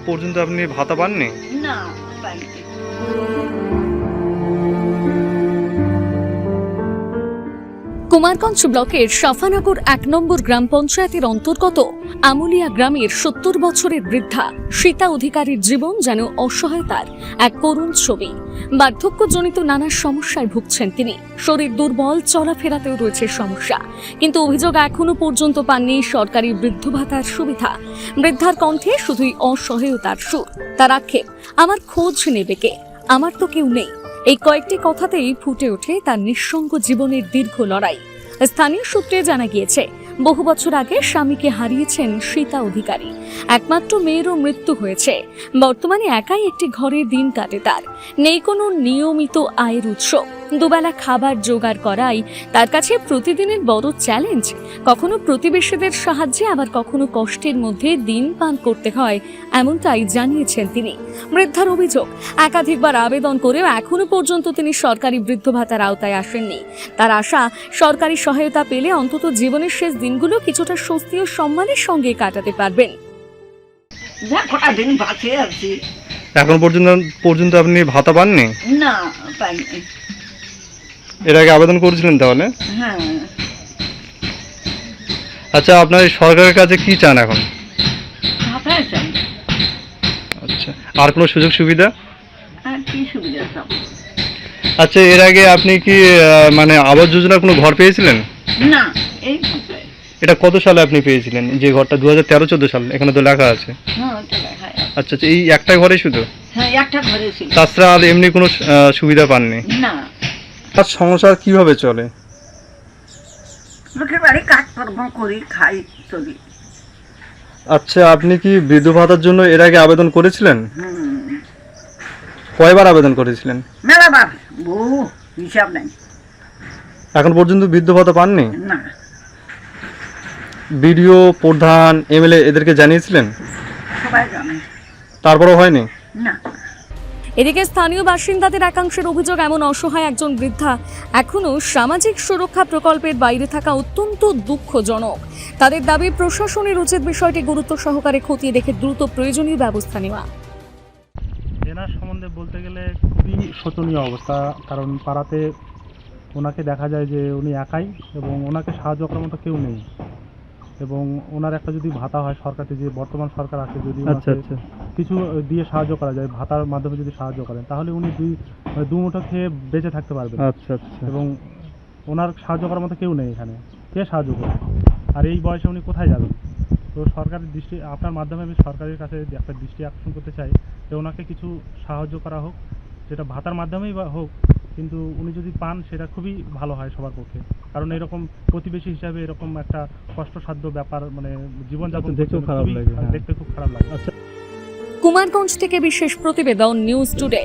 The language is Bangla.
পর্যন্ত আপনি ভাতা পাননি? না, পাইনি। কুমারগঞ্জ ব্লকের সাফানগর ১ নম্বর গ্রাম পঞ্চায়েতের অন্তর্গত আমুলিয়া গ্রামের ৭০ বছরের বৃদ্ধা সীতা অধিকারীর জীবন যেন অসহায়তার এক করুণ ছবি। বার্ধক্যজনিত নানা সমস্যায় ভুগছেন তিনি। শরীর দুর্বল, চলাফেরাতেও রয়েছে সমস্যা, কিন্তু অভিযোগ এখনো পর্যন্ত পাননি সরকারি বৃদ্ধ ভাতার সুবিধা। বৃদ্ধার কণ্ঠে শুধুই অসহায়তার সুর। তার আক্ষেপ, আমার খোঁজ নেবে কে, আমার তো কেউ নেই। এই কয়েকটি কথাতেই ফুটে ওঠে তার নিঃসঙ্গ জীবনের দীর্ঘ লড়াই। স্থানীয় সূত্রে জানা গিয়েছে, বহু বছর আগে স্বামীকে হারিয়েছেন সীতা অধিকারী। একমাত্র মেয়েরও মৃত্যু হয়েছে। বর্তমানে একাই একটি ঘরে দিন কাটে তার। নেই কোনো নিয়মিত আয়ের উৎস। দুবেলা খাবার জোগাড় করাই তার কাছে প্রতিদিনের বড় চ্যালেঞ্জ। কখনো প্রতিবেশীদের সাহায্যে, আবার কখনো কষ্টের মধ্যে দিন পান করতে হয়, এমনটাই জানিয়েছেন তিনি। বৃদ্ধার অভিযোগ, একাধিকবার আবেদন করেও এখনো পর্যন্ত তিনি সরকারি বৃদ্ধ ভাতার আওতায় আসেননি। তার আশা, সরকারি সহায়তা পেলে অন্তত জীবনের শেষ দিনগুলো কিছুটা স্বস্তি ও সম্মানের সঙ্গে কাটাতে পারবেন। কটা দিন বাঁচে আছি। এখন পর্যন্ত আপনি ভাতা পাননি? না, পাইনি। এর আগে আবেদন করেছিলেন তাহলে? হ্যাঁ। আচ্ছা, আপনার এই সরকারের কাছে কি চান এখন? ভাতাই চাই। আচ্ছা, আর কোনো সুযোগ সুবিধা? আর কি সুবিধা সব? আচ্ছা, এর আগে আপনি কি মানে আবাস যোজনার কোনো ঘর পেয়েছিলেন? না, এই ভাতাই। এটা কত সালে আপনি পেয়েছিলেন? যে ঘরটা 2013-14 সাল, এখানে তো লেখা আছে। হ্যাঁ, ওটা লেখা আছে। আচ্ছা, এই একটা ঘরে শুধু? হ্যাঁ, একটা ঘরে ছিল। তাছাড়া আর এমনি কোনো সুবিধা পাননি? না। আর সংসার কিভাবে চলে? লোকের বাড়ি কাজকর্ম করি, খাই, চলি। আচ্ছা, আপনি কি বৃদ্ধ ভাতার জন্য এর আগে আবেদন করেছিলেন? হুম। কয়বার আবেদন করেছিলেন? মেলাবার, বহু হিসাব নেই। এখন পর্যন্ত বৃদ্ধ ভাতা পাননি? না। বিডিও, প্রধান, এমএলএ এদেরকে জানিয়েছিলেন? সবাই জানে। তারপরও হয়নি? না। এদিকে স্থানীয় বাসিন্দাদের একাংশের অভিযোগ, এমন অসহায় একজন বৃদ্ধা এখনো সামাজিক সুরক্ষা প্রকল্পের বাইরে থাকা অত্যন্ত দুঃখজনক। তাদের দাবি, প্রশাসনের উচিত বিষয়টি গুরুত্ব সহকারে খতিয়ে দেখে দ্রুত প্রয়োজনীয় ব্যবস্থা নেওয়া। এনার সম্বন্ধে বলতে গেলে খুবই শোচনীয় অবস্থা, কারণ পাড়াতে ওনাকে দেখা যায় যে উনি একাই এবং ওনাকে সাহায্য করার মতো কেউ নেই। এবং ওনার একটা যদি ভাতা হয়, সরকারি যে বর্তমান সরকার আছে, যদি আচ্ছা, কিছু দিয়ে সাহায্য করা যায়, ভাতার মাধ্যমে যদি সাহায্য করেন, তাহলে উনি দু মুঠো খেয়ে বেঁচে থাকতে পারবেন। আচ্ছা, আচ্ছা। এবং ওনার সাহায্য করার মতো কেউ নেই এখানে। কে সাহায্য করবে? আর এই বয়সে উনি কোথায় যাবেন? তো সরকারের দৃষ্টি, আপনার মাধ্যমে আমি সরকারের কাছে একটা দৃষ্টি আকর্ষণ করতে চাই যে ওনাকে কিছু সাহায্য করা হোক, যেটা ভাতার মাধ্যমেই বা হোক, কিন্তু উনি যদি পান সেটা খুবই ভালো হয় সবার পক্ষে। কারণ এরকম প্রতিবেশী হিসাবে এরকম একটা কষ্টসাধ্য ব্যাপার, মানে জীবনযাপন দেখতেও খারাপ লাগে। দেখতে খুব খারাপ লাগে। আচ্ছা। কুমারগঞ্জ থেকে বিশেষ প্রতিবেদন, নিউজ টুডে।